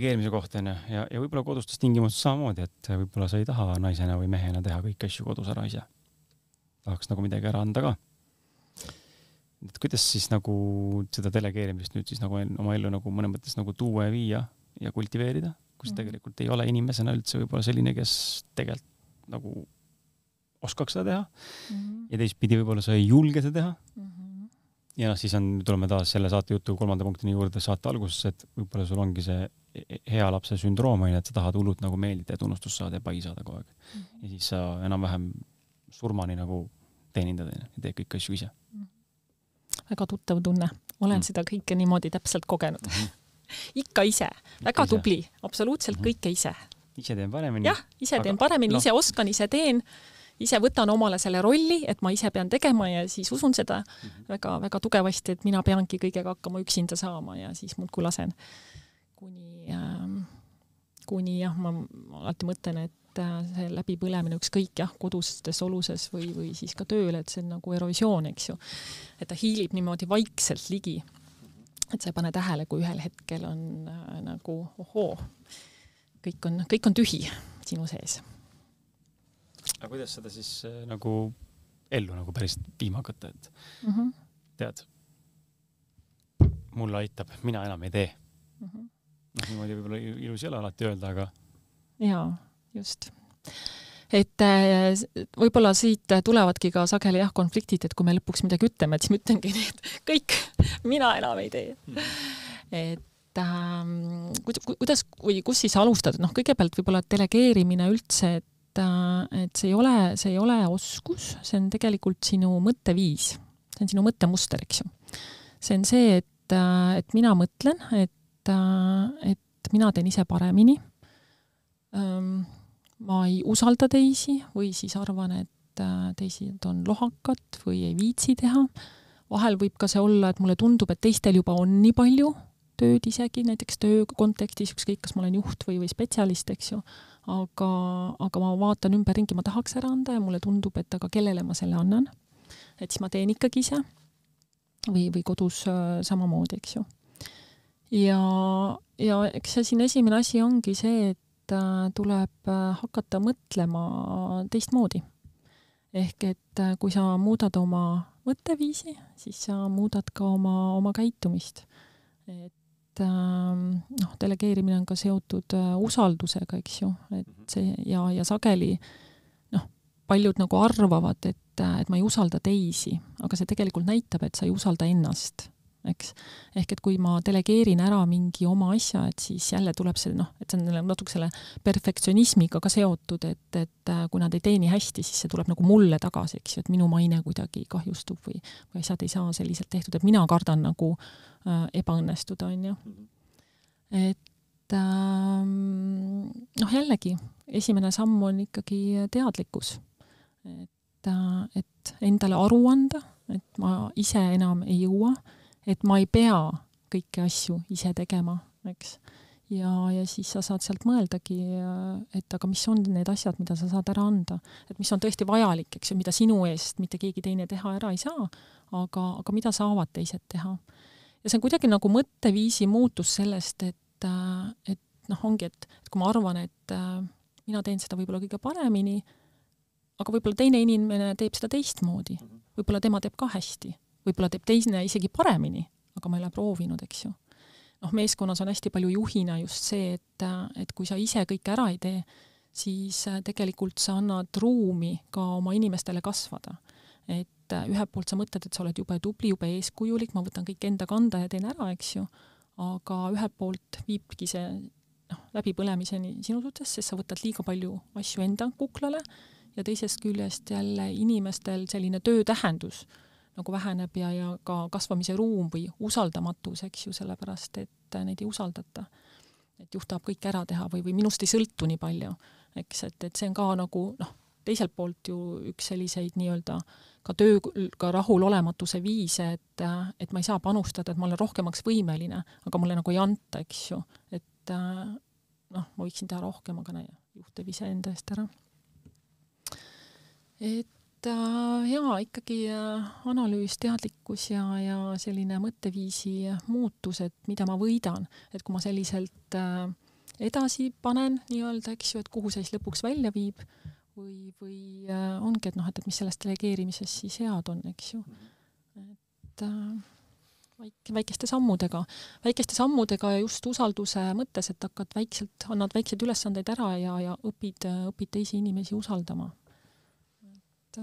keerimise koht on ja võib-olla kodustes tingimustes samamoodi, et võib-olla sa ei taha naisena või mehena teha kõiki asju kodus ära ise. Tahaks nagu midagi ära anda ka. Et kuidas siis nagu seda delegeerimist nüüd siis nagu oma ellu nagu mõnes mõttes nagu tuua ja viia ja kultiveerida, kus tegelikult ei ole inimesena üldse võib-olla selline, kes tegelikult nagu oskaks seda teha ja teistpidi võib-olla sa ei julge seda teha. Ja siis tuleme taas selle saate jutu 3. punktini juurde saate alguses, et võib-olla sul ongi see hea lapse sündroom, et sa tahad hullult nagu meeldida ja tunnustust saada ja pai saada kogu aeg. Ja siis sa enam-vähem surmani nagu teenindad ja teed kõik asju ise. Väga tuttav tunne. Olen seda kõike niimoodi täpselt kogenud. Ikka ise. Väga tubli. Absoluutselt kõike ise. Ise teen paremini. Jah, ise teen paremini, ise oskan, ise teen. Ise võtan omale selle rolli, et ma ise pean tegema ja siis usun seda väga, väga tugevasti, et mina peangi kõigega hakkama üksinda saama ja siis muudkui lasen. Kuni jah, ma alati mõtlen, et see läbipõlemine ükskõik kodustes oluses või siis ka tööl, et see on nagu erosioon, eks ju. Et ta hiilib niimoodi vaikselt ligi. Et sa ei pane tähele, kui ühel hetkel on nagu ohoo, kõik on tühi sinu sees. Aga kuidas seda siis nagu ellu nagu päris viima hakata, et tead, mulle aitab, mina enam ei tee. Niimoodi võib-olla ilus ei ole alati öelda, aga... Jaa, just. Et võib-olla siit tulevadki ka sageli konfliktid, et kui me lõpuks midagi ütleme, et siis ma ütlengi nii, et kõik, mina enam ei tee. Et kuidas või kus siis alustada? Kõigepealt võib-olla delegeerimine üldse, et see ei ole oskus, see on tegelikult sinu mõtteviis. See on sinu mõttemuster, eks ju. See on see, et mina mõtlen, et mina teen ise paremini. Ma ei usalda teisi või siis arvan, et teised on lohakad või ei viitsi teha. Vahel võib ka see olla, et mulle tundub, et teistel juba on nii palju tööd isegi, näiteks töö kontekstis, ükskõik kas ma olen juht või spetsialist, eks ju. Aga ma vaatan ümberringi, ma tahaks ära anda ja mulle tundub, et aga kellele ma selle annan. Et siis ma teen ikkagi ise või kodus samamoodi, eks ju. Ja eks see siin esimene asi ongi see, et tuleb hakata mõtlema teistmoodi. Ehk et kui sa muudad oma mõtteviisi, siis sa muudad ka oma käitumist. Et delegeerimine on ka seotud usaldusega, eks ju, et see ja sageli paljud nagu arvavad, et ma ei usalda teisi, aga see tegelikult näitab, et sa ei usalda ennast, eks. Ehk et kui ma delegeerin ära mingi oma asja, et siis jälle tuleb see, et see on natuke selle perfektsionismiga ka seotud, et kui nad ei teeni hästi, siis see tuleb nagu mulle tagasi, eks ju, et minu maine kuidagi kahjustub või asjad ei saa selliselt tehtud, et mina kardan nagu ebaõnnestuda, on ju. Et jällegi, esimene samm on ikkagi teadlikkus. Et endale aru anda, et ma ise enam ei jõua, et ma ei pea kõiki asju ise tegema, eks. Ja siis sa saad sealt mõeldagi, et aga mis on need asjad, mida sa saad ära anda. Et mis on tõesti vajalik, eks ju, mida sinu eest mitte keegi teine teha ära ei saa, aga mida saavad teised teha. Ja see on kuidagi nagu mõtteviisi muutus sellest, et ongi, et kui ma arvan, et mina teen seda võib-olla kõige paremini, aga võib-olla teine inimene teeb seda teistmoodi. Võib-olla tema teeb ka hästi. Võib-olla teeb teine isegi paremini, aga ma ei ole proovinud, eks ju. Meeskonnas on hästi palju juhina just see, et kui sa ise kõik ära ei tee, siis tegelikult sa annad ruumi ka oma inimestele kasvada. Et ühelt poolt sa mõtled, et sa oled jube tubli, jube eeskujulik, ma võtan kõik enda kanda ja teen ära, eks ju. Aga ühelt poolt viibki see läbipõlemiseni sinu suhtes, sest sa võtad liiga palju asju enda kuklale ja teisest küljest jälle inimestel selline töötähendus nagu väheneb ja ka kasvamise ruum või usaldamatus, eks ju, sellepärast, et neid ei usaldata. Et juht tahab kõik ära teha või minust ei sõltu nii palju, eks, et see on ka nagu, teiselt poolt ju üks selliseid nii-öelda ka tööga rahulolematuse viise, et ma ei saa panustada, et ma olen rohkemaks võimeline, aga mulle nagu ei anta, eks ju, et ma võiksin teha rohkem, aga juht teeb ise enda eest ära. Et ikkagi analüüs, teadlikkus ja selline mõtteviisi muutus, et mida ma võidan, et kui ma selliselt edasi panen nii-öelda, eks ju, et kuhu see siis lõpuks välja viib või ongi, et noh, et mis sellest delegeerimisest siis head on, eks ju. Et väikeste sammudega ja just usalduse mõttes, et annad väikseid ülesandeid ära ja õpid teisi inimesi usaldama. Et